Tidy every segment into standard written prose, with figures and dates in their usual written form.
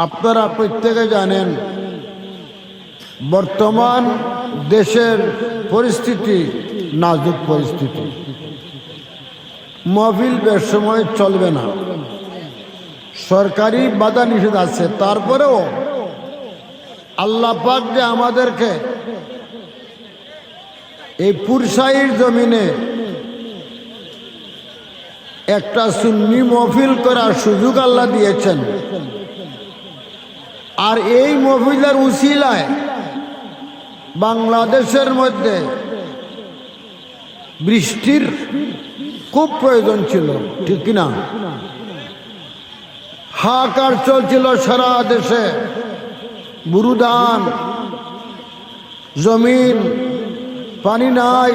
আপনারা প্রত্যেকে জানেন বর্তমান দেশের পরিস্থিতি নাজুক পরিস্থিতি। মাহফিল বেশ সময় চলবে না, সরকারি বাধা নিষেধ আছে। তারপরেও আল্লাহ পাক যে আমাদেরকে এই পুরসাইর জমিনে একটা সুন্নি মাহফিল করার সুযোগ আল্লাহ দিয়েছেন, আর এই মাহফিলের উসিলায় বাংলাদেশের মধ্যে বৃষ্টির খুব প্রয়োজন ছিল, ঠিক কিনা? হাহাকার চলছিল সারা দেশে, বুরুদান, জমিন পানি নাই,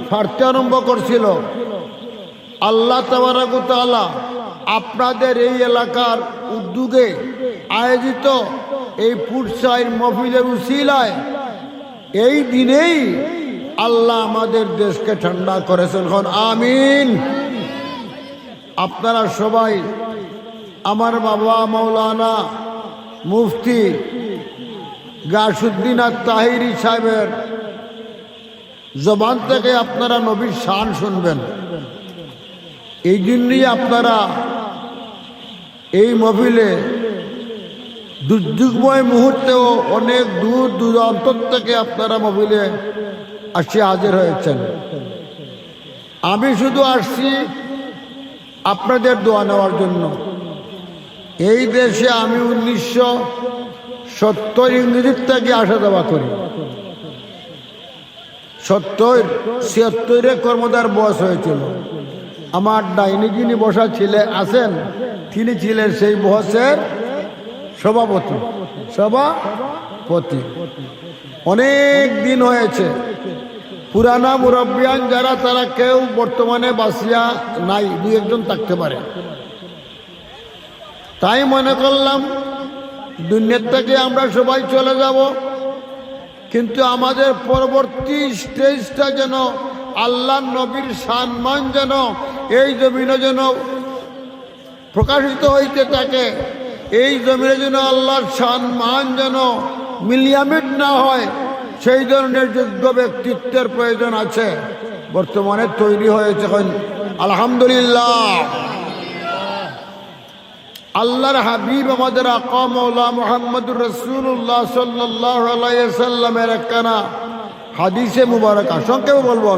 ফাটতে আরম্ভ করছিল। আল্লাহ তাবারক ওয়া তাআলা আপনাদের এই এলাকার উদ্যোগে আয়োজিত এই পুরসাইর মাহফিলের উসিলায় এই দিনেই আল্লাহ আমাদের দেশকে ঠান্ডা করেছেন। আমিন। আপনারা সবাই আমার বাবা মাওলানা মুফতি গাসউদ্দিন আত-তাহিরি সাহেবের জবান থেকে আপনারা নবীর শান শুনবেন। এই জন্যই আপনারা এই মাহফিলে দুর্যোগময় মুহূর্তেও অনেক দূর দূরান্ত থেকে আপনারা মাহফিলে আসি হাজির হয়েছেন। আমি শুধু আসছি আপনাদের দোয়া নেওয়ার জন্য। এই দেশে আমি 1970 ইংরেজির থেকে আসা যাওয়া করি। 70-76 কর্মদার বয়স হয়েছিল। আমার ডাইনি যিনি বসা ছিলেন আছেন, তিনি ছিলেন সেই বয়সের সভাপতি। অনেক দিন হয়েছে। পুরানা মুরব্বিয়ান যারা, তারা কেউ বর্তমানে বাঁচিয়া নাই, দুই একজন থাকতে পারে। তাই মনে করলাম দুনিয়ার থেকে আমরা সবাই চলে যাব, কিন্তু আমাদের পরবর্তী স্টেজটা যেন আল্লাহ নবীর সম্মান যেন এই জমিনে যেন প্রকাশিত হইতে থাকে, এই জমিনে যেন আল্লাহর সম্মান যেন মিলিয়ামিট না হয়, সেই ধরনের যোগ্য ব্যক্তিত্বের প্রয়োজন আছে। বর্তমানে তৈরি হয়েছে আলহামদুলিল্লাহ। আল্লাহর হাবিব আমাদের আকা মাওলা মুহাম্মদুর রাসূলুল্লাহ সাল্লাল্লাহু আলাইহি ওয়াসাল্লামের একখানা হাদিসে মুবারাকা সংক্ষেপে বলবো।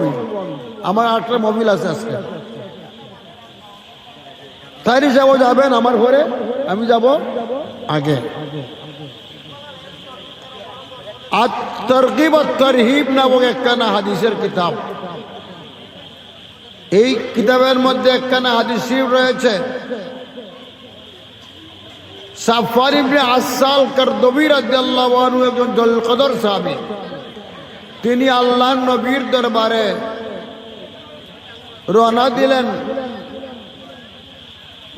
আমার 8টা মাহফিল আছে আজকে। তাইরি সাহেব যাবেন আমার ঘরে, আমি যাব আগে। আত-তারগীব আত-তারহিব নামক একখানা হাদিসের কিতাব। এই কিতাবের মধ্যে একখানা হাদিস শরীফ রয়েছে। সাফার ইবনে আসাল কারদবী রাদিয়াল্লাহু আনহু একজন জলিল কদর সাহাবী। তিনি আল্লাহর নবীর দরবারে রওনা দিলেন।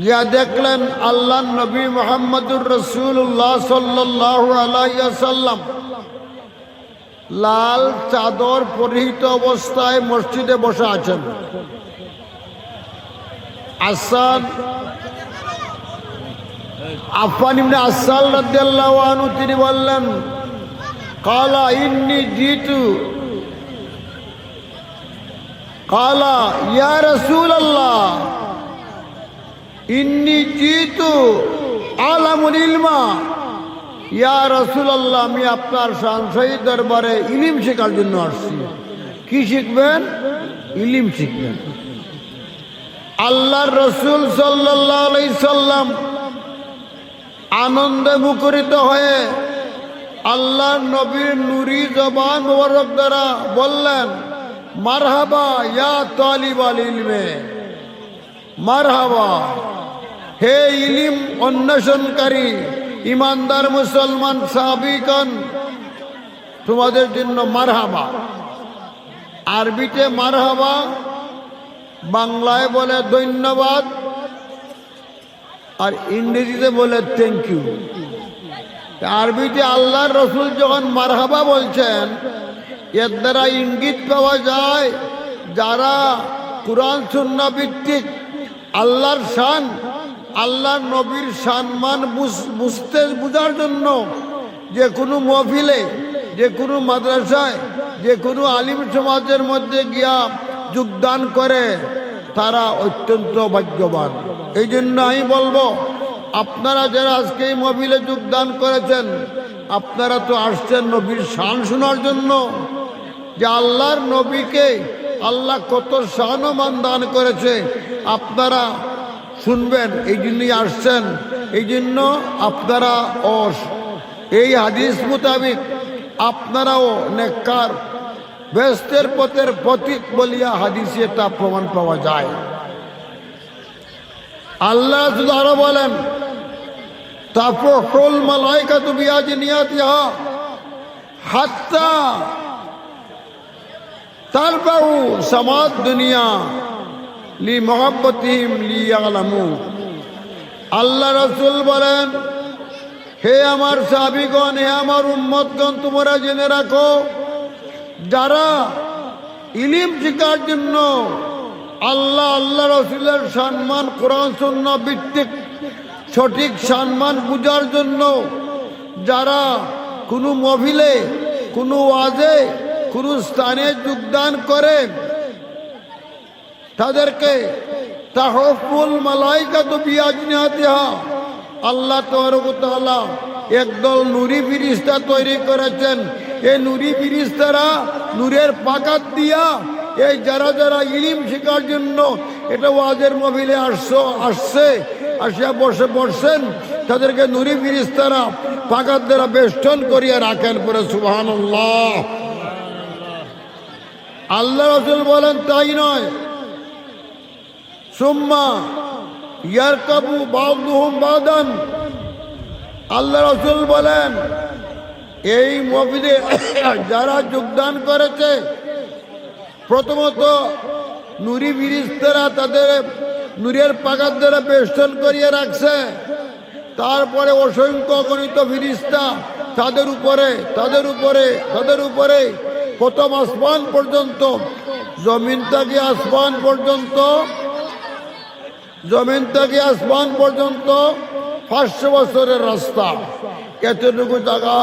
যা দেখলেন আল্লাহর নবী মুহাম্মদুর রাসূলুল্লাহ সাল্লাল্লাহু আলাইহি ওয়াসাল্লাম লাল চাদর পরিহিত অবস্থায় মসজিদে বসে আছেন। আফফান ইবনে আসাল রাদিয়াল্লাহু আনহু তিনি বললেন, কালা ইন্নী জিতু, কালা ইয়া রাসূলুল্লাহ ইন্নী জিতু আলামুল ইলমা। ইয়া রাসূলুল্লাহ, আমি আপনার শানশাহী দরবারে ইলম শেখার জন্য আসছি। কি শিখবেন? ইলম শিখবেন। আল্লাহর রাসূল সাল্লাল্লাহু আলাইহি সাল্লাম আনন্দে মুখরিত হয়ে আল্লাহর নবীর নূরি জবান মোবারক দ্বারা বললেন, মারহাবা ইয়া তালিবাল ইলমে, মারহাবা হে ইলম অন্বেষণকারী ইমানদার মুসলমান সাহাবীগণ, তোমাদের জন্য মারহাবা। আরবিতে মারহাবা, বাংলায় বলে ধন্যবাদ, আর ইংরেজিতে বলে থ্যাংক ইউ। আরবিতে আল্লাহর রসুল যখন মারহাবা বলছেন, এর দ্বারা ইঙ্গিত পাওয়া যায় যারা কুরআন সুন্নাহ ভিত্তিক আল্লাহর শান আল্লাহ নবীর সম্মান বুঝার জন্য যে কোনো মহফিলে, যে কোনো মাদ্রাসায়, যে কোনো আলিম সমাজের মধ্যে গিয়া যোগদান করে তারা অত্যন্ত ভাগ্যবান। এই জন্য আমি বলবো, আপনারা যারা আজকে এই মহফিলে যোগদান করেছেন, আপনারা তো আসছেন নবীর শান শোনার জন্য, যে আল্লাহর নবীকে আল্লাহ কত শান ও মান দান করেছে আপনারা শুনবেন, এই জন্যই আসছেন। এই জন্য আপনারা এই হাদিস মোতাবিক আপনারাও নেককার বেহেশতের পথের পথিক বলিয়া হাদিসে তা প্রমাণ পাওয়া যায়। আল্লাহ শুধু আরো বলেন, তাফরহুল মালাইকাতু বিআজনিয়াতিহা হাত্তা তারবাউ সামাদ দুনিয়া লি মুহাব্বতিহিম লিয়ালামু। আল্লাহ রাসূল বলেন, হে আমার সাহাবীগণ, হে আমার উম্মতগণ, তোমরা জেনে রাখো, যারা ইলম শিখার জন্য আল্লাহ রাসূলের সম্মান, কোরআন সুন্নাহ ভিত্তিক সঠিক সম্মান বুঝার জন্য যারা কোনো মহফিলে, কোনো ওয়াজে, কোনো স্থানে যোগদান করে, তাদেরকে তাহফুল মালাইকাতু বিআজনিহাতিহা, আল্লাহ তাবারক ওয়া তাআলা একদল নূরি ফেরেশতা তৈরি করেছেন। এই নূরি ফেরেশতারা নূরের পাকাত দিয়া এই যারা যারা ইলম শেখার জন্য এটা ওয়াজের মহফিলে আসছে, আসিয়া বসেন, তাদেরকে নূরি ফেরেশতারা পাকাত দ্বারা বেষ্টন করিয়া রাখেন। পরে সুবহানাল্লাহ। আল্লাহ রাসূল বলেন, তাই নয়, সুম্মা ইয়ারকাবু বাযুহুম বাদান। আল্লাহ রাসূল বলেন, এই মহফিলে যারা যোগদান করেছে, প্রথমত নূরি ফেরেশতারা তাদের নূরের পাকাত দ্বারা বেষ্টন করিয়া রাখছে। তারপরে অসংখ্য গণিত ফেরেশতা তাদের উপরে প্রথম আসমান পর্যন্ত, জমিন থেকে আসমান পর্যন্ত 500 বছরের রাস্তা। এতটুকু জায়গা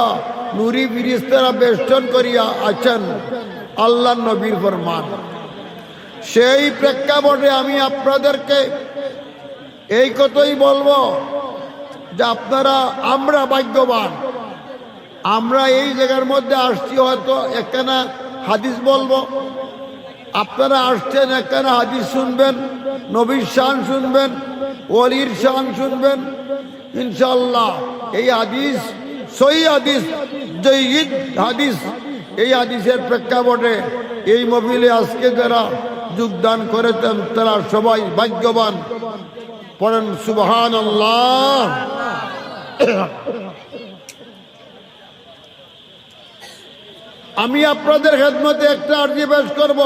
নূরি ফেরেশতারা বেষ্টন করিয়া আছেন। আল্লাহ নবীর ফরমান। সেই প্রেক্ষাপটে আমি আপনাদেরকে এই কথাই বলবো যে আমরা ভাগ্যবান, আমরা এই জায়গার মধ্যে আসছি। হয়তো একখানা হাদিস বলবো, আপনারা আসছেন একখানা হাদিস শুনবেন, নবীর শান শুনবেন, ওলির শান শুনবেন। ইনশাআল্লাহ এই হাদিস সহি হাদিস, জাইয়িদ হাদিস, এই হাদিসের প্রেক্ষাপটে এই মহফিলে আজকে যারা যোগদান করেছেন তারা সবাই ভাগ্যবান। পড়েন সুবহানাল্লাহ। আমি আপনাদের খেদমতে একটা আরজি পেশ করব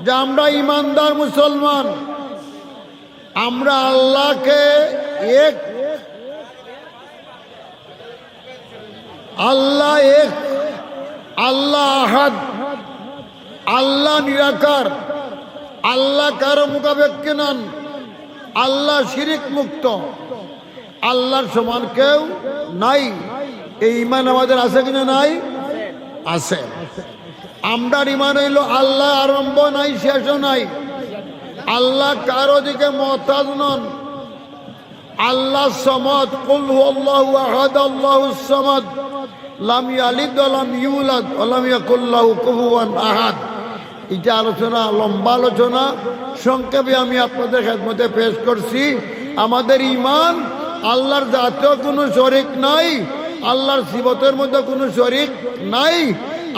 যে আমরা ইমানদার মুসলমান, আমরা আল্লাহকে এক, আল্লাহ আহাদ, আল্লাহ নিরাকার, আল্লাহ কারো মুখাপেক্ষী নন, আল্লাহ শিরিক মুক্ত, আল্লাহর সমান কেউ নাই। এই ঈমান আমাদের আছে কিনা? নাই, আছে। আমরার ঈমান হইল আল্লাহ আরম্ভ নাই, শেষও নাই, আল্লাহ কারো দিকে মুহতাজ নন, আল্লাহ সমদ, কুল হুয়াল্লাহু আহাদ, আল্লাহুস সামাদ, লাম ইয়ালিদ ওয়া লাম ইউলাদ ওয়া লাম ইয়াকুল লাহু কুফুয়ান আহাদ। এটা আলোচনা, লম্বা আলোচনা, সংক্ষেপে আমি আপনাদের খেদমতে পেশ করছি। আমাদের ঈমান আল্লাহর জাতীয় কোনো শরিক নাই, আল্লাহর সিফতের মধ্যে কোনো শরিক নাই।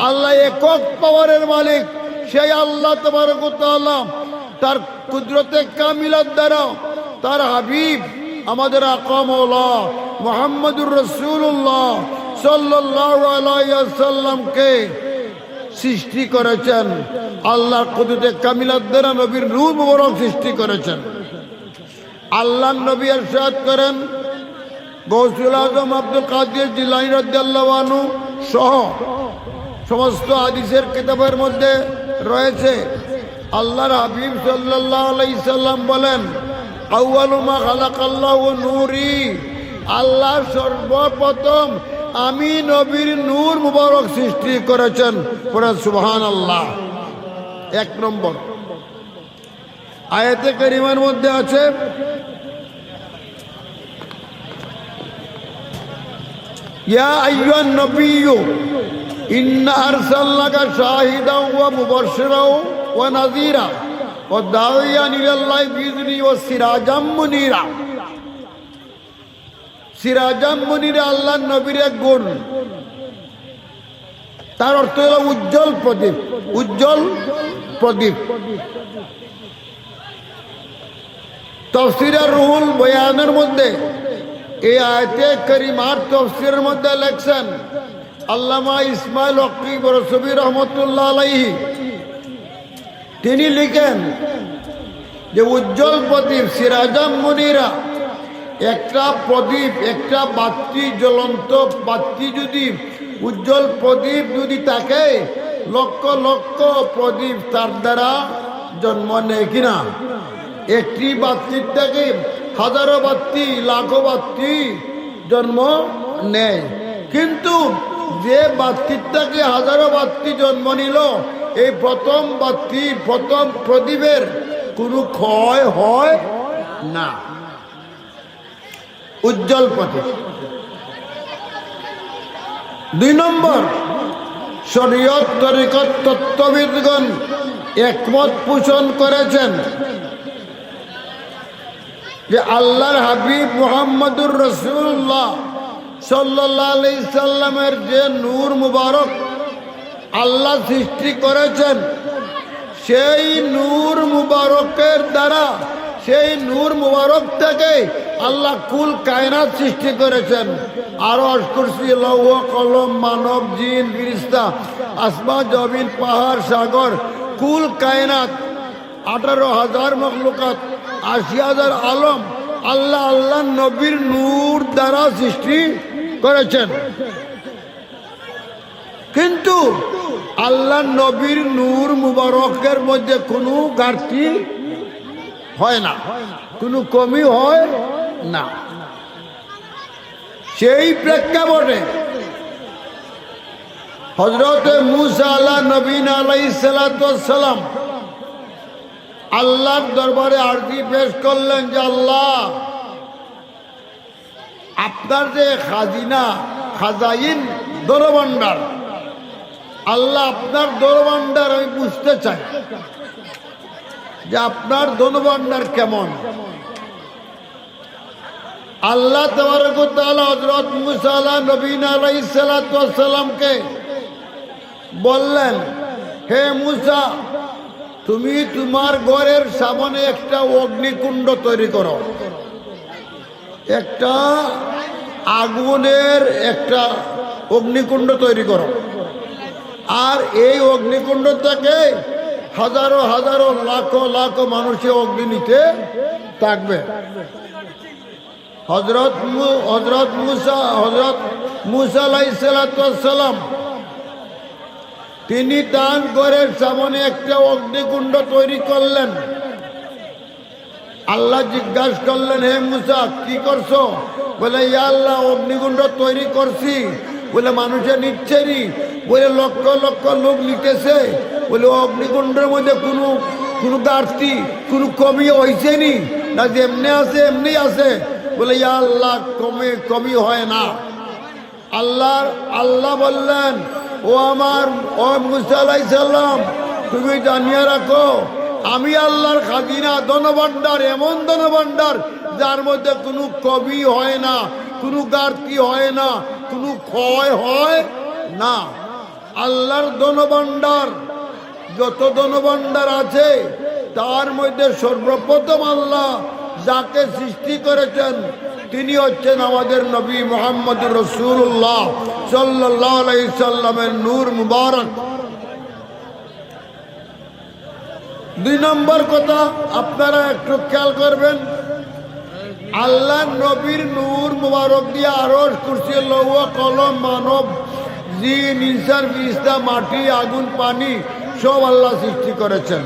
আল্লাহ একক পাওয়ারের মালিক। সেই আল্লাহ তাবারক ওয়া তাআলা তার কুদরতে কামিলাত দ্বারা তার হাবিব আমাদের আকা মাওলা মুহাম্মদুর রাসূলুল্লাহ সাল্লাল্লাহু আলাইহি ওয়াসাল্লামকে সৃষ্টি করেছেন। আল্লাহর কুদরতে কামিলাত দ্বারা নবীর নূর মুবারক সৃষ্টি করেছেন। আল্লাহ নবী ইরশাদ করেন, গৌসুল আজম আব্দুল কাদের জিলানী রাদিয়াল্লাহু আনহু সহ সমস্ত হাদিসের কিতাবের মধ্যে রয়েছে, আল্লাহর হাবিব সাল্লাল্লাহু আলাইহি সাল্লাম বলেন, আউয়ালু মা খালাকাল্লাহু নূরি, আল্লাহ সর্বপ্রথম আমি নবীর নূর মুবারক সৃষ্টি করেছেন। পড়ে সুবহানাল্লাহ। এক নম্বর আয়াতে কারিমার মধ্যে আছে ইয়া আইয়ুহান নবিয়্যু ইন্না আরসালনাকা শাহিদাও ওয়া মুবাশশিরাও ওয়া নাযীরা ওয়া দাঈয়ান ইলাল্লাহি বিইذনি ওয়া সিরাজাম মুনীরা। সিরাজাম মুনীরা আল্লাহর নবীর এক গুণ, তার অর্থ হলো উজ্জ্বল প্রদীপ। উজ্জ্বল প্রদীপ। তাফসীরে রুহুল বয়ানের মধ্যে এই আয়াতে কারিমার তাফসীরের মধ্যে লেখছেন আল্লামা ইসমাইল হক্কি বরসবি রহমতুল্লাহ আলাইহি। তিনি লিখেন যে উজ্জ্বল প্রদীপ সিরাজাম মুনীরা, একটা প্রদীপ, একটা বাতি, জ্বলন্ত বাতি যদি উজ্জ্বল প্রদীপ যদি থাকে, লক্ষ লক্ষ প্রদীপ তার দ্বারা জন্ম নেয় কিনা? একটি বাতির থেকে হাজারো বাতি, লাখো বাতি জন্ম নেয়। কিন্তু যে বাতির থেকে হাজারো বাতি জন্ম নিল, এই প্রথম বাতি, প্রথম প্রদীপের কোনো ক্ষয় হয় না। উজ্জ্বল প্রদীপ। দুই নম্বর, শরীয়ত তরিকত তত্ত্ববিদগণ একমত পোষণ করেছেন যে আল্লাহর হাবিব মুহাম্মদুর রাসূলুল্লাহ সাল্লাল্লাহু আলাইহি সাল্লামের যে নূর মুবারক আল্লাহ সৃষ্টি করেছেন, সেই নূর মুবারকের দ্বারা, সেই নূর মুবারক থেকে আল্লাহ কুল কায়নাত সৃষ্টি করেছেন। আরশ, কুরসি, লৌহ, কলম, মানব, জিন, ফেরেশতা, আসমান, জমিন, পাহাড়, সাগর, কুল কায়নাত 18,000 মখলুকাত, 80,000 আলম আল্লাহ আল্লাহ নবীর নূর দ্বারা সৃষ্টি করেছেন। কিন্তু আল্লাহ নবীর নূর মুবারকের মধ্যে কোনো ঘাটতি হয় না, কোনো কমি হয় না। সেই প্রেক্ষাপটে হযরতে মূসা আলা নবীনা আলাইহিস সালাতু ওয়াস সালাম আল্লাহর দরবারে আরজি পেশ করলেন যে আল্লাহ, আপনার যে খাজিনা, খাজাইন, দরভান্ডার, আল্লাহ আপনার দরভান্ডার আমি বুঝতে চাই যে আপনার দরভান্ডার কেমন। আল্লাহ তাবারক ওয়া তাআলা হযরত মূসা নবীনা আলাইহিস সালাতু ওয়াস সালামকে বললেন, হে মূসা, তুমি তোমার ঘরের সামনে একটা অগ্নিকুণ্ড তৈরি করো, একটা আগুনের একটা অগ্নিকুণ্ড তৈরি করো, আর এই অগ্নিকুণ্ড থেকে হাজারো হাজারো লাখো লাখো মানুষের অগ্নি নিতে থাকবে। হযরত মূসা আলাইহিস সালাতু ওয়াস সালাম তিনি তার ঘরের সামনে একটা অগ্নিকুণ্ড তৈরি করলেন। আল্লাহ জিজ্ঞাসা করলেন, হে মূসা কি করছো? বলে, ইয়া আল্লাহ, অগ্নিকুণ্ড তৈরি করছি। বলে, মানুষে নিচ্ছে নি? বলে, লক্ষ লক্ষ লোক নিতেছে। বলে, অগ্নিকুণ্ডের মধ্যে কোনো ঘাটতি, কোনো কমি হয়েছে নি? না, যেমনি আছে এমনি আছে। বলে, ইয়া আল্লাহ, কমি হয় না। আল্লাহ বললেন, ও মূসা আলাইহিস সালাম, তুমি জানিয়ে রাখো, আমি আল্লাহর খাজিনা, ধনভাণ্ডার, এমন ধনভাণ্ডার যার মধ্যে কোনো কমি হয় না, কোনো ঘাটতি হয় না, কোনো ক্ষয় হয় না। আল্লাহর ধনভাণ্ডার, যত ধনভাণ্ডার আছে তার মধ্যে সর্বপ্রথম আল্লাহ যাকে সৃষ্টি করেছেন তিনি হচ্ছেন আমাদের নবী মুহাম্মদুর রাসূলুল্লাহ সাল্লাল্লাহু আলাইহি সাল্লামের নূর মুবারক। দুই নম্বর কথা আপনারা একটু খেয়াল করবেন, আল্লাহ নবীর নূর মুবারক দিয়ে আরশ, কুরসি, লৌহ, কলম, মানব, জিন, ইনসান, ফেরেশতা, মাটি, আগুন, পানি সব আল্লাহ সৃষ্টি করেছেন।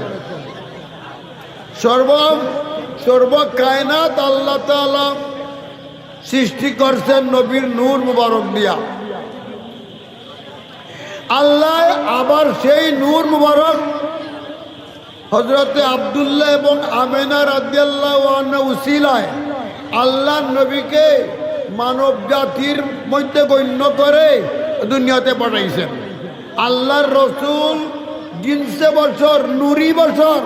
সর্ব কায়নাত আল্লাহ তাআলা সৃষ্টি করছেন নবীর নূর মুবারক দিয়া। আল্লাহ আবার সেই নূর মুবারক হযরতে আব্দুল্লাহ এবং আমেনা রাদিয়াল্লাহু আনহা উসিলায় আল্লাহ নবীকে মানব জাতির মধ্যে গণ্য করে দুনিয়াতে পাঠাইছেন। আল্লাহর রসুল জিনসে বছর, নুরি বছর,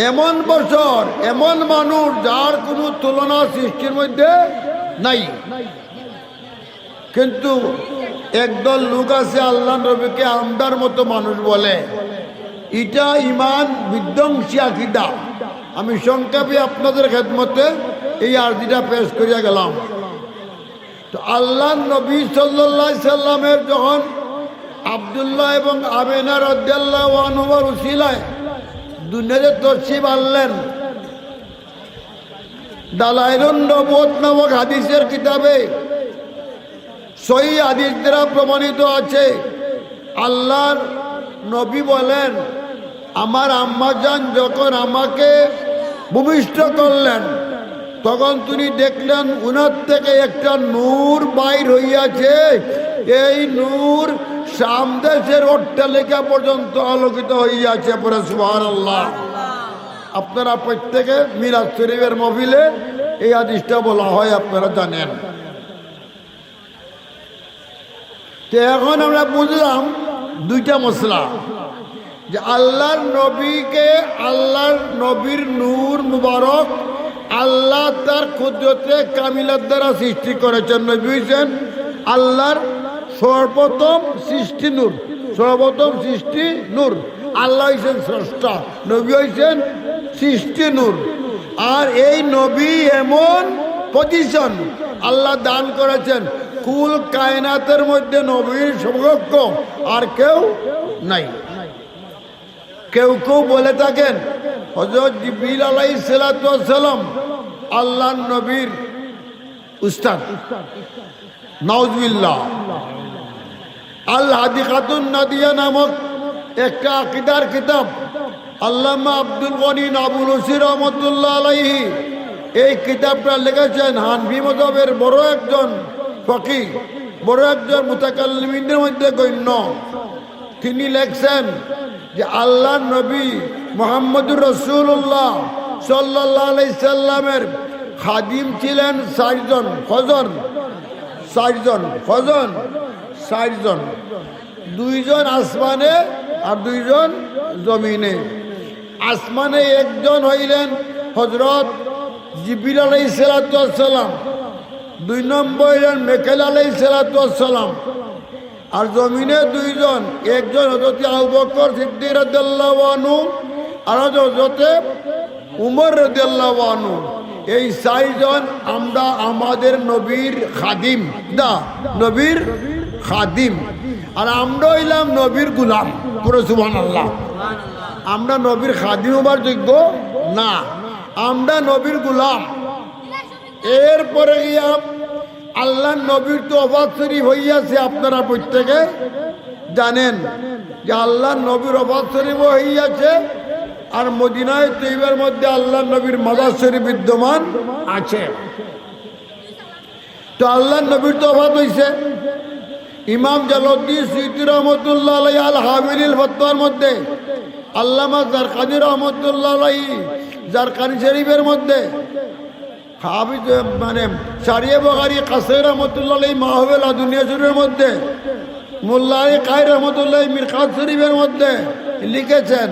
এমন বছর, এমন মানুষ যার কোনো তুলনা সৃষ্টির মধ্যে নাই। কিন্তু একদল লোক আছে আল্লাহ নবীকে আমদার মতো মানুষ বলে। এটা ইমান বিধ্বংসী আকীদা। আমি সংক্ষেপে আপনাদের খেদমতে এই আরজিটা পেশ করিয়া গেলাম। তো আল্লাহ নবী সাল্লাল্লাহু আলাইহি সাল্লামের যখন আব্দুল্লাহ এবং আমেনা রাদিয়াল্লাহু আনহুর উসিলায় দুনিয়াতে তশরিফ আনলেন, দালাইলুন নবুয়ত নামক হাদিসের কিতাবে সহিহ হাদিস দ্বারা প্রমাণিত আছে, আল্লাহর নবী বলেন, আমার আম্মাজান যখন আমাকে ভূমিষ্ঠ করলেন তখন তিনি দেখলেন উনার থেকে একটা নূর বাইর হইয়াছে। এই নূর শাম দেশের অট্টালিকা পর্যন্ত আলোকিত হইয়াছে। পরে সুবহানাল্লাহ। আপনারা প্রত্যেকে মিলাদ শরীফের মাহফিলে এই হাদিসটা বলা হয়, আপনারা জানেন। তো এখন আমরা বুঝলাম দুইটা মশলা, যে আল্লাহর নবীকে, আল্লাহর নবীর নূর মুবারক আল্লাহ তার কুদরতে কামিলার দ্বারা সৃষ্টি করেছেন। নবী হইছেন আল্লাহর সর্বপ্রথম সৃষ্টি নূর, সর্বপ্রথম সৃষ্টি নূর। আল্লাহ হইছেন স্রষ্টা, নবী হইছেন সৃষ্টি নূর। আর এই নবী এমন পজিশন আল্লাহ দান করেছেন, কুল কায়নাতের মধ্যে নবীর সমকক্ষ আর কেউ নাই। কেউ কেউ বলে থাকেন হযরত জিবরিল আলাইহিস সালাতু ওয়াস সালাম আল্লাহর নবীর উস্তাদ। নাউজুবিল্লাহ। আল হাদিকাতুন নাদিয়া নামক একটা আকীদার কিতাব আল্লামা আব্দুল গনি নাবুলসি রহমতুল্লাহ আলাইহি এই কিতাবটা লিখেছেন। হানফি মাযহাবের বড় একজন ফকিহ, বড় একজন মুতাকাল্লিমিনদের মধ্যে গণ্য। তিনি লেখছেন যে আল্লাহর নবী মুহাম্মদুর রাসূলুল্লাহ সাল্লাল্লাহু আলাইহি সাল্লামের খাদিম ছিলেন ৬০ জন। কজন? ৬০ জন। কজন? ৬০ জন। ২ জন আসমানে আর ২ জন জমিনে। আসমানে একজন হইলেন হযরত জিবরিল আলাইহিস সালাতু ওয়াস সালাম, ২ নম্বর হইলেন মিকাইল আলাইহিস সালাতু ওয়াস সালাম। আর জমিনে ২ জন, একজন হযরত আবু বকর সিদ্দিক রাদিয়াল্লাহু আনহু আর হযরত উমর রাদিয়াল্লাহু আনহু। এই ৬০ জন আমরা আমাদের নবীর খাদিম, না নবীর খাদিম। আর আমরা হইলাম নবীর গোলাম। পুরো সুবহানাল্লাহ। আমরা নবীর খাদিম হবার যোগ্য না, আমরা নবীর গোলাম। এরপরে গিয়া আল্লাহ নবীর তো ওফাত শরীফ হইয়াছে, আপনারা প্রত্যেকে জানেন যে আল্লাহ নবীর ওফাত শরীফ হইয়াছে। আর মদিনায় তৈবার মধ্যে আল্লাহ নবীর মাজার শরীফ বিদ্যমান আছে। তো আল্লাহ নবীর তো ওফাত হইছে। ইমাম জালালউদ্দিন সুয়ুতী রহমতুল্লাহ আলাইহি আল হাবিলিল ফতওয়ার মধ্যে, আল্লামা জারকানি রহমতুল্লাহ আলাইহি জারকানি শরীফের মধ্যে, হাফিজ মানে শারিয়ে বুখারী কাসির রহমতুল্লাহ আলাইহি মাহফিল দুনিয়া শরীফের মধ্যে, মোল্লা আলী কায়র রহমতুল্লাহ মিরকাত শরীফের মধ্যে লিখেছেন,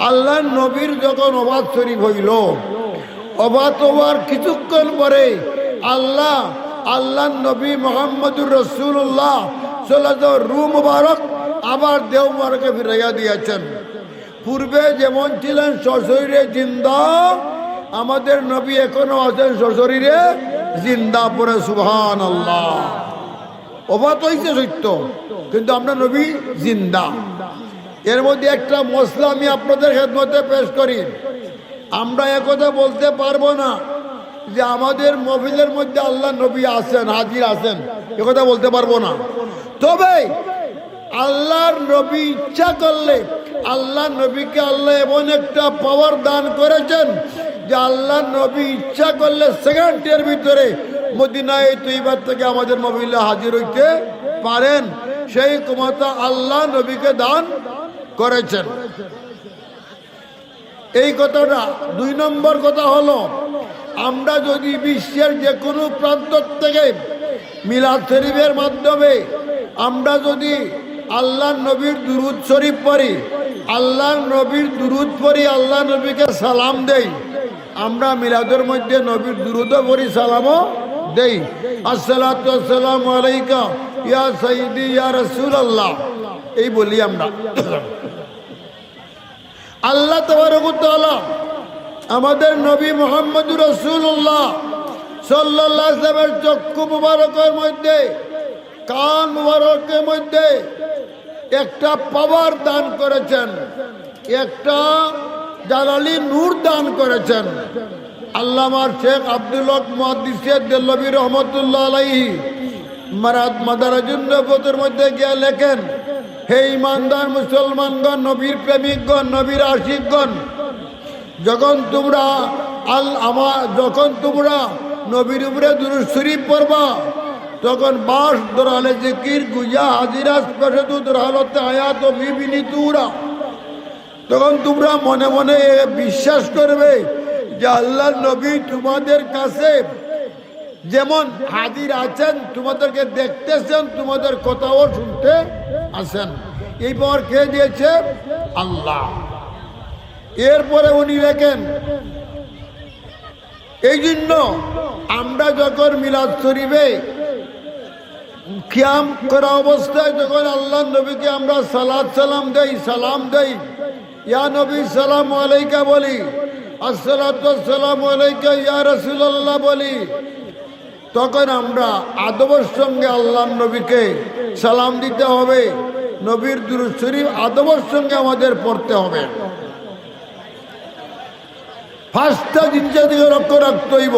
আল্লাহ নবীর যখন ওফাত শরীফ হইল, ওফাত হওয়ার কিছুক্ষণ পরে আল্লাহ নবী মুহাম্মদুর রাসূলুল্লাহ সাল্লাল্লাহু আলাইহি ওয়াসাল্লাম রূহ মুবারক আবার দেহ মুবারকে ফিরাইয়া দিয়েছেন। পূর্বে যেমন ছিলেন সশরীরে জিন্দা, আমাদের নবী এখনো আছেন সশরীরে জিন্দা। পরে সুবহানাল্লাহ। ওফাত হইছে সত্য, কিন্তু আমরা নবী জিন্দা। এর মধ্যে একটা মসলা আমি আপনাদের খেদমতে পেশ করি। আমরা একথা বলতে পারবো না যে আমাদের মাহফিলের মধ্যে আল্লাহ নবী আছেন, হাজির আছেন, একথা বলতে পারবো না। তবে আল্লাহর নবী ইচ্ছা করলে আল্লাহ নবীকে আল্লাহ এমন একটা পাওয়ার দান করেছেন যে আল্লাহ নবী ইচ্ছা করলে সেকেন্ডের ভিতরে মদিনায় তৈবার থেকে আমাদের মবিল্লা হাজির হইতে পারেন। সেই ক্ষমতা আল্লাহ নবীকে দান করেছেন। এই কথাটা। 2 নম্বর কথা হলো, আমরা যদি বিশ্বের যে কোনো প্রান্ত থেকে মিলাদ শরীফের মাধ্যমে আমরা যদি আল্লাহ নবীর দুরুদ শরীফ পড়ি, আল্লাহ নবীর দুরুদ পড়ি, আল্লাহ নবীকে সালাম দেই, আমরা মিলাদের মধ্যে নবীর দুরুদও পড়ি, সালামও দেই। আসসালাতু ওয়াসসালামু আলাইকা ইয়া সাইয়্যিদি ইয়া রাসূলুল্লাহ, এই বলি আমরা। আল্লাহ তাবারক ওয়া তাআলা আমাদের নবী মুহাম্মদুর রাসূলুল্লাহ সাল্লাল্লাহু আলাইহি ওয়াসাল্লামের চক্ষু মুবারকের মধ্যে, কান মুবারকের মধ্যে একটা পাওয়ার দান করেছেন, একটা জালালি নূর দান করেছেন। আল্লামা শেখ আব্দুল হক মুহাদ্দিস দেহলভী রহমাতুল্লাহ আলাইহি মাদারাজুন নবুওয়াতের মধ্যে গিয়ে লেখেন, হে ইমানদার মুসলমানগণ, নবীর প্রেমিকগণ, নবীর আশিকগণ, যখন তোমরা নবীর উপরে দুরূদ শরীফ পড়বা, তখন বাস দরালে জিকির গুজা হাজিরা স্পেশাদু দরালতে আয়াত ও বিবিনি তুরা, তখন তোমরা মনে মনে বিশ্বাস করবে যে আল্লাহ নবী তোমাদের কাছে যেমন হাজির আছেন, তোমাদেরকে দেখতেছেন, তোমাদের কথাও শুনতে আছেন। এই পাওয়ার কে দিয়েছে? আল্লাহ। এরপরে উনি লেখেন, এই জন্য আমরা যখন মিলাদ শরীফে কিয়াম করা অবস্থায় যখন আল্লাহ নবীকে আমরা সালাম দেই, ইয়া নবী সালামু আলাইকা বলি, আসসালাতু ওয়াসসালামু আলাইকা ইয়া রাসূলুল্লাহ বলি, তখন আমরা আদবের সঙ্গে আল্লাহ নবীকে সালাম দিতে হবে। নবীর দুরূদ শরীফ আদবের সঙ্গে আমাদের পড়তে হবে। 5টা জিনিস দিকে লক্ষ্য রাখতে হইব।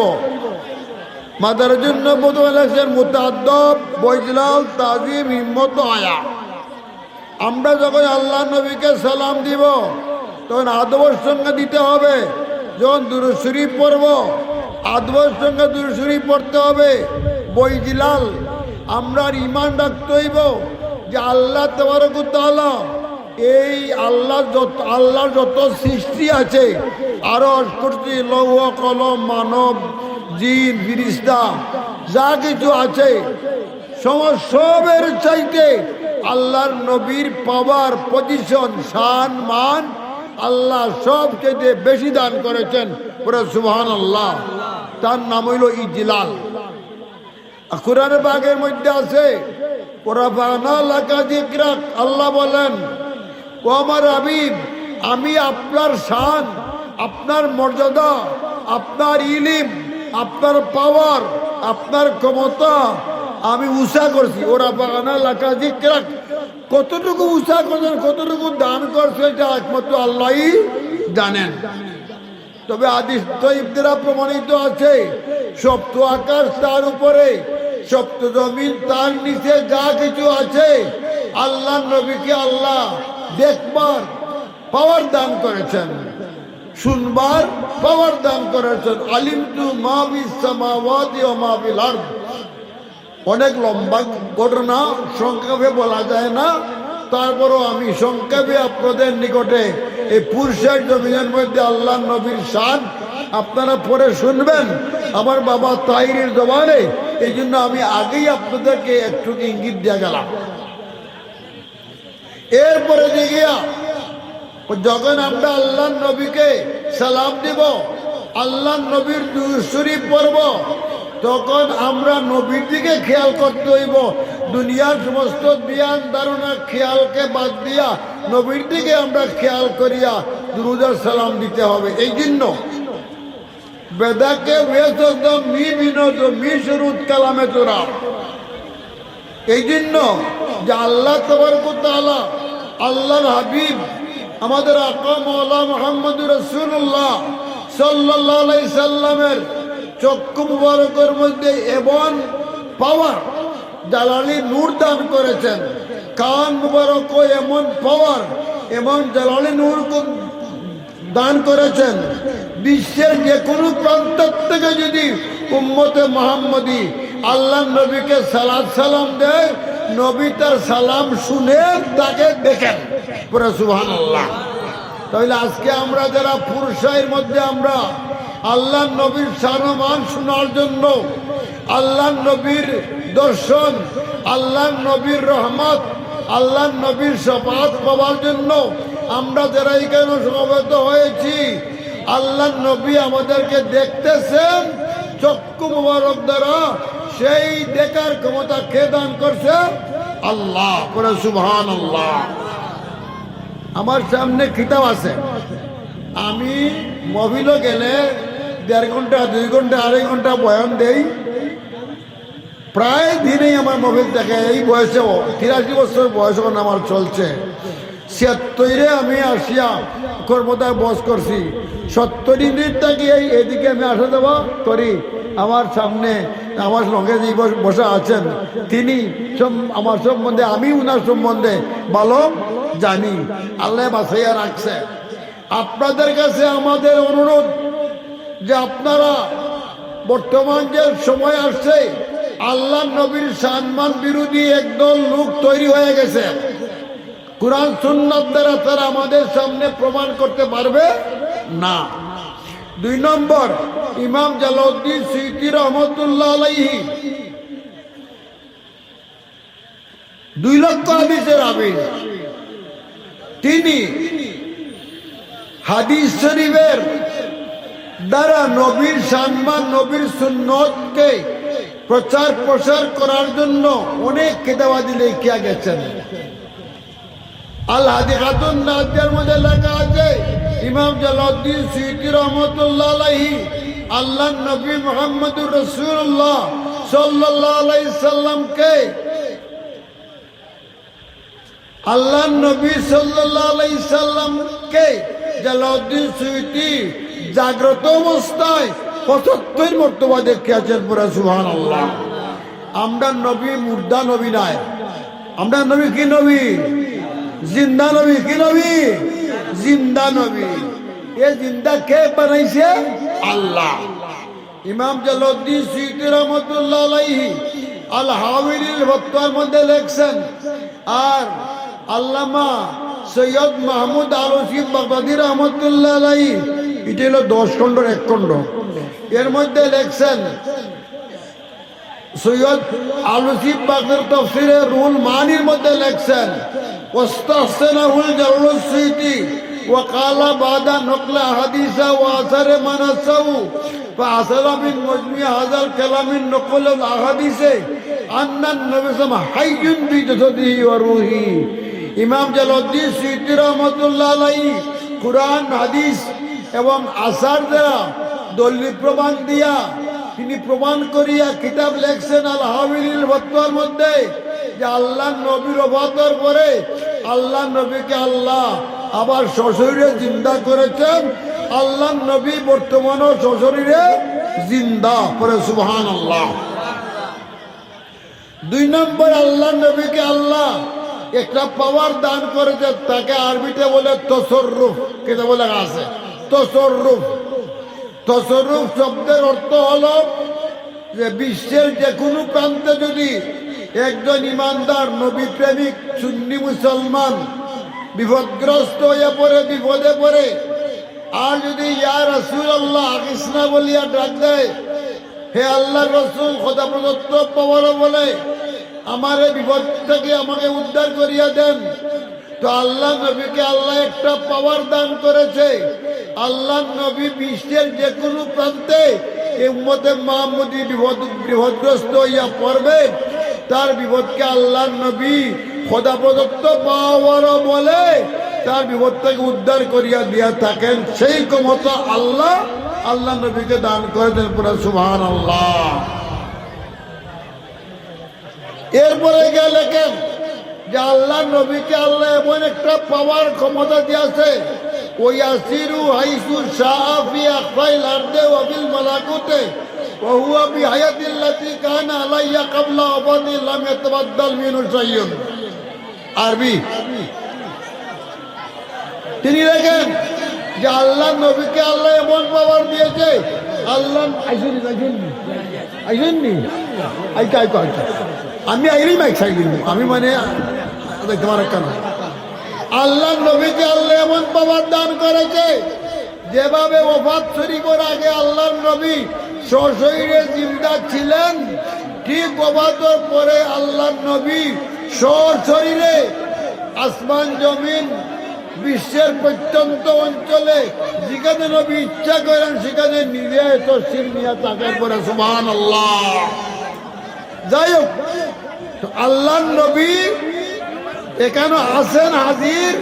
মাদারাজুন নবুওয়াতের মুতাআদ্দব, বজলাল, তাজিম, হিম্মত, আয়া। আমরা যখন আল্লাহ নবীকে সালাম দিব তখন আদবের সঙ্গে দিতে হবে। যখন দুরূদ শরীফ পড়ব আদবের সঙ্গে দুরূদ শরীফ পড়তে হবে। বজলাল, আমরা ঈমান রাখতে হইব যে আল্লাহ তাবারক ওয়া তাআলা, এই আল্লাহর যত সৃষ্টি আছে, আরো কুরসি, লৌহ কলম, মানব, জিন, ফিরিস্তা, যা কিছু আছে, সবের চাইতে আল্লাহর নবীর পাওয়ার, পজিশন, শান, মান আল্লাহ সবচেয়ে বেশি দান করেছেন। পুরো সুবহানাল্লাহ। তার নাম হইল ইজলাল। কুরআনের বাগের মধ্যে আছে, ওরাফানা লাকা যিকরাক, আল্লাহ বলেন, ও আমার হাবিব, আমি আপনার শান, আপনার মর্যাদা, আপনার ইলম, আপনার পাওয়ার, আপনার ক্ষমতা আমি উঁচা করছি। ওরাফানা লাকা যিকরাক, কতটুকু উঁচা করছেন, কতটুকু দান করছে, এটা একমাত্র আল্লাহই জানেন। তবে হাদিস দ্বারা প্রমাণিত আছে, সপ্ত আকাশ তার উপরে, সপ্ত জমিন তার নিচে, যা কিছু আছে আল্লাহ নবীকে আল্লাহ দেখবার পাওয়ার দান করেছেন, শুনবার পাওয়ার দান করেছেন। আলিমতু মা ফিস সামাওয়াতি ওয়া মা ফিল আরদ। অনেক লম্বা ঘটনা, সংক্ষেপে বলা যায় না, তারপরও আমি সংক্ষেপে আপনাদের নিকটে এই পুরুষের জমিনের মধ্যে আল্লাহ নবীর শান আপনারা পরে শুনবেন আমার বাবা তাহিরের জবানে। এই জন্য আমি আগেই আপনাদেরকে একটু ইঙ্গিত দিয়ে গেলাম। এরপরে দেখিয়া যখন আমরা আল্লাহ নবীকে সালাম দিব, আল্লাহ নবীর দুরূদ শরীফ পড়ব, তখন আমরা নবীর দিকে খেয়াল করতে হইব। দুনিয়ার সমস্ত জ্ঞান ধারণা খেয়ালকে বাদ দিয়া নবীর দিকে আমরা খেয়াল করিয়া দুরূদ আর সালাম দিতে হবে। এই জন্য বেদাকে ওয়েসদ মি বিনোদ মি শুরুত কালামে তোরা। এই জন্য যে আল্লাহ তাবারক ওয়া তাআলা, আল্লাহর হাবিব, আমাদের আকা মাওলা মুহাম্মদুর রাসূলুল্লাহ সাল্লাল্লাহু আলাইহি সাল্লামের চক্ষু মুবারকের মধ্যে এমন পাওয়ার, জালালি নূর দান করেছেন। কান মুবারক এমন পাওয়ার, এমন জালালি নূর দান করেছেন। বিশ্বের যে কোনো প্রান্ত থেকে যদি উম্মতে মুহাম্মদী আল্লাহ নবীকে সালাম দেয়, নবী তার সালাম শুনে তাকে দেখেন। পুরো সুবহানাল্লাহ। তাহলে আজকে আমরা যারা পুরুষের মধ্যে আমরা আল্লাহ নবীর শানমান শোনার জন্য, আল্লাহ নবীর দর্শন, আল্লাহ নবীর রহমত, আল্লাহ নবীর শফাত পাওয়ার জন্য আমরা যারা এখানে সমবেত হয়েছি, আল্লাহ নবী আমাদেরকে দেখতেছেন চক্ষু মুবারক দ্বারা। সেই দেখার ক্ষমতা কে দান করছে? আল্লাহ। পরে সুবহানাল্লাহ। আমার সামনে কিতাব আছে, আমি মবিলও গেলে 1.5 ঘন্টা 2 ঘন্টা 2.5 ঘন্টা বয়ান দেই। প্রায় দিনেই আমার মোবাইল দেখে। এই বয়সে 83 বছর বয়স এখন আমার চলছে। 76-এ আমি আসিয়া কর্মদায় বস করছি। 70 দিনের থেকে এদিকে আমি আসা যাওয়া করি। আমার সামনে আমার সঙ্গে যে বসা আছেন তিনি আমার সম্বন্ধে, আমি উনার সম্বন্ধে ভালো জানি। আল্লাহ বাছাইয়া রাখছে। আপনাদের কাছে আমাদের অনুরোধ যে আপনারা বর্তমান যে সময় আসছে, আল্লাহ নবীর সম্মান বিরোধী একদল লোক তৈরি হয়ে গেছে। কুরআন সুন্নাত দ্বারা তারা আমাদের সামনে প্রমাণ করতে পারবে না। 2 নম্বর, ইমাম জালালউদ্দিন সুয়ুতী রহমতুল্লাহ আলাইহি 2 লক্ষ হাদিসের হাফেজ। তিনি হাদিস শরীফের দ্বারা নবীর সম্মান, নবীর সুন্নতকে প্রচার প্রসার করার জন্য অনেক কিতাবাদি লিখিয়া গেছেন। আল হাদিকাতুন নাদিয়ার মধ্যে লেখা আছে, ইমাম জালালউদ্দিন সুয়ুতী রহমতুল্লাহ আলাইহি আল্লাহ নবী মুহাম্মদুর রাসূলুল্লাহ সাল্লাল্লাহু আলাইহি সাল্লামকে, আল্লাহ নবী সাল্লাল্লাহু আলাইহি সাল্লামকে জালালউদ্দিন সুয়ুতী জাগ্রত অবস্থায় 75 মর্তবা দেখিয়েছেন। পুরা সুবহানাল্লাহ। আমরা নবী মুর্দা নবী নাই, আমরা নবী কি নবী? জিন্দা নবী। কি নবী? জিন্দা নবী। এ জিন্দা কে বানাইছে? আল্লাহ। ইমাম জালালউদ্দিন সুয়ুতী রহমতুল্লাহ আলাইহি আল হাওয়াইলিল ফতওয়ার মধ্যে লেখছেন। আর আল্লামা সৈয়দ মাহমুদ আলুসি বাগদাদী রহমতুল্লাহ আলাইহি, এটা হলো 10 খণ্ডর 1 খণ্ড। এর মধ্যে লেখছেন সৈয়দ আলুসি বাগদাদীর তাফসীরে রুহুল মানির মধ্যে লেখছেন, ওয়াস্তাহসানাহুল জালালুস সুয়ুতী ওয়া ক্বালা বাদা নকলা হাদিসা ওয়া আসারে মানাসাউ ফাআসারা মিন মুজমি হাযাল কালামিন নকলুল আহাদিসে আন্নান নবী সাল্লাল্লাহু হাইয়ুন বিজাসদিহি ওয়া রূহি। ইমাম জালালউদ্দিন সুয়ুতী রহমতুল্লাহ আলাইহি কুরআন, হাদিস এবং আসার দ্বারা দলিল প্রমাণ দিয়া তিনি প্রমাণ করিয়া কিতাব লেখছেন আল হাওয়াইলিল ফতওয়ার মধ্যে যে আল্লাহ নবীর ওফাতের পরে আল্লাহ নবীকে আল্লাহ আবার সশরীরে জিন্দা করেছেন। আল্লাহ নবী বর্তমানও সশরীরে জিন্দা। পরে সুবহানাল্লাহ। 2 নম্বর, আল্লাহ নবীকে আল্লাহ একটা পাওয়ার দান করেছে, তাকে আরবিতে বলে তসররুফ। কেটে বলে আছে তসররুফ। তসররুফ শব্দের অর্থ হলো যে বিশ্বের যে কোনো প্রান্তে যদি একজন ইমানদার নবী প্রেমিক সুন্নি মুসলমান বিপদগ্রস্ত হয়ে পড়ে, বিপদে পড়ে, আর যদি ইয়া রাসূলুল্লাহ আগিসনা বলিয়া ডাক দেয়, হে আল্লাহ রসুল খোদা প্রদত্ত পাওয়ার বলে আমার এই বিপদ থেকে আমাকে উদ্ধার করিয়া দেন, তো আল্লাহ নবীকে আল্লাহ একটা পাওয়ার দান করেছে। আল্লাহ নবী বিশ্বের যে কোনো প্রান্তে এই উম্মতে মুহাম্মদী বিপদগ্রস্ত হইয়া পড়বে, তার বিপদকে আল্লাহ নবী খোদা প্রদত্ত পাওয়ার বলে তার বিপদ থেকে উদ্ধার করিয়া দিয়া থাকেন। সেই ক্ষমতা আল্লাহ নবীকে দান করেছেন। পুরা সুবহানাল্লাহ। এরপরে গিয়ে লেখেন যে আল্লাহ নবীকে আল্লাহ এমন একটা পাওয়ার ক্ষমতা দিয়েছে, ওই আসিরু হাইসু শাফি আখফাইল আরদে ওয়া বিল মালাকুতে ওয়া হুয়া বিহায়াতিল্লাতি কানা আলাইয়া ক্বাবলা আবাদি লাম ইয়াতাবাদ্দাল মিনহু শাইউন। আরবি তিনি দেখেন যে আল্লাহ নবীকে আল্লাহ এমন পাওয়ার দিয়েছে। আল্লাহ আইসেননি আমি আইরি মাইক সাইড আমি মানে তোমার কেন আল্লাহ নবীকে আল্লাহ এমন পাওয়ার দান করেছে, যেভাবে ওফাত শরীফের আগে আল্লাহর নবী সশরীরে জিন্দা ছিলেন, ঠিক ওফাতের পরে আল্লাহর নবী সশরীরে আসমান জমিন বিশ্বের প্রত্যন্ত অঞ্চলে যেখানে নবী ইচ্ছা করেন সেখানে নিজে তফসির নিয়ে তাকার পরে সুবহানাল্লাহ। যাই হোক, আল্লাহর নবী এখানে আছেন হাজির,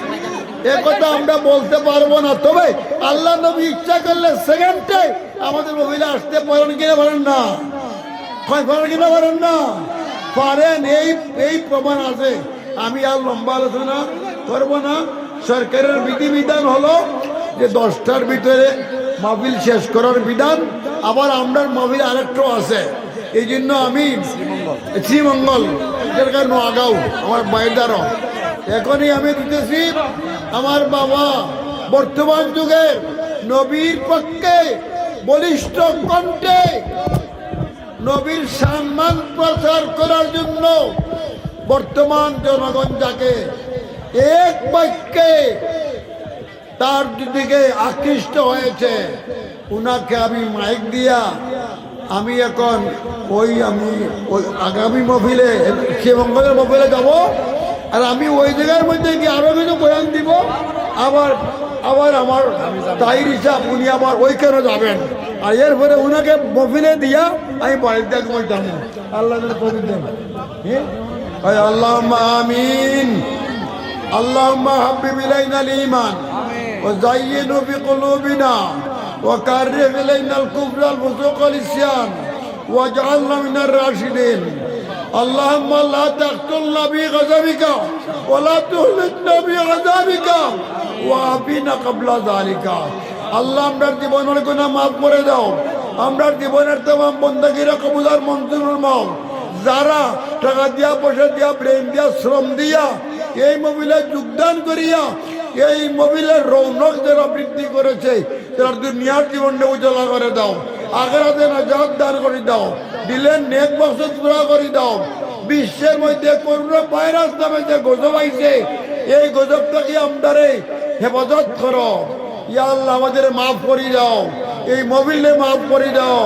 একথা আমরা বলতে পারবো না। তবে আল্লাহ নবী ইচ্ছা করলে সেকেন্ডে আমাদের মহিলা আসতে পারেন কিনা পারেন না, পারেন কিনা পারেন না পারেন, এই প্রমাণ আছে। আমি আর লম্বা আলোচনা করবো না। সরকারের বিধিবিধান হলো যে 10টার ভিতরে মাহফিল শেষ করার বিধান। আবার আমরা মাহফিল আরেকটাও আছে, এই জন্য আমি শ্রীমঙ্গল নোয়াগাঁও আমার বাইদারও এখনই আমি দিতেছি। আমার বাবা বর্তমান যুগের নবীর পক্ষে বলিষ্ঠ কণ্ঠে নবীর সম্মান প্রচার করার জন্য বর্তমান জনগণ যাকে এক বাক্যে তার দিকে আকৃষ্ট হয়েছে, উনাকে আমি মাইক দিয়া আমি এখন ওই আগামী মহফিলে শ্রীমঙ্গলের মহফিলে যাব। আর আমি ওই জায়গার মধ্যে গিয়ে আরো কিছু বয়ান দিব। আবার আমার তাইর হিসাব উনি আবার ওইখানে যাবেন। আর এরপরে উনাকে মহফিলে দিয়া আমি বাড়ির দিকে বলতাম। আল্লাহ আল্লাহুম্মা আমিন। اللهم حبب إلينا الإيمان وزينه في قلوبنا وكره إلينا الكفر والفسوق والعصيان واجعلنا من الراشدين اللهم لا تقتلنا بغضبك ولا تهلكنا بعذابك وعافنا قبل ذلك আল্লাহ আমরার জীবনের গুনাহ মাফ করে দাও। আমরার জীবনের तमाम বন্দেগীরা কবুল মঞ্জুর মাও। যারা টাকা দিয়া পয়সা দিয়া ব্রেন দিয়া শ্রম দিয়া এই মহিলা যোগদান করিয়া এই মহিলার রৌনক যারা বৃদ্ধি করেছে তারা দুনিয়ার জীবনটা উজ্জ্বলা করে দাও, আখিরাতে নাজাত দান করে দাও, দিলের নেক মাকসুদ পুরা করে দাও। বিশ্বের মধ্যে করোনা ভাইরাস নামে যে গজব আইছে এই গজবটাকে আমাদের হেফাজত করো। ইয়া আল্লাহ আমাদের মাফ করে দাও, এই মহিলে মাফ করে দাও,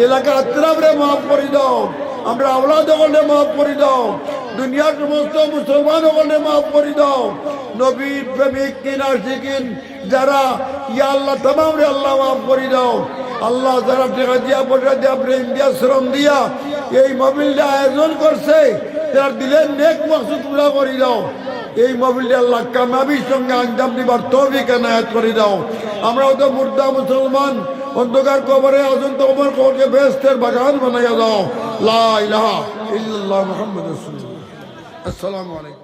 এলাকা আত্রাবরে মাফ করে দাও, আমরা আওলাদ ওখানে মাফ করে দাও, দুনিয়ার সমস্ত মুসলমান ওখানে মাফ করে দাও। নবীর প্রেমিক কিনা শিখিন যারা ইয়া আল্লাহ তামাম রে আল্লাহ মাফ করে দাও। আল্লাহ যারা টাকা দিয়া পয়সা দিয়া ব্রেন দিয়া শ্রম দিয়া এই মহফিলটা আয়োজন করছে তারা দিলেন নেক মাকসুদ পুরা করে দাও। এই মহফিলটা আল্লাহ কামিয়াবির সঙ্গে আঞ্জাম দিবার তৌফিক এনায়েত করে দাও। আমরাও তো মুর্দা মুসলমান, অন্ধকার কবরে আছেন তো আমার কবরকে বেহেশতের বাগান বানাইয়া দাও। লা ইলাহা ইল্লাল্লাহ মুহাম্মাদুর রাসূলুল্লাহ। আসসালামু আলাইকুম।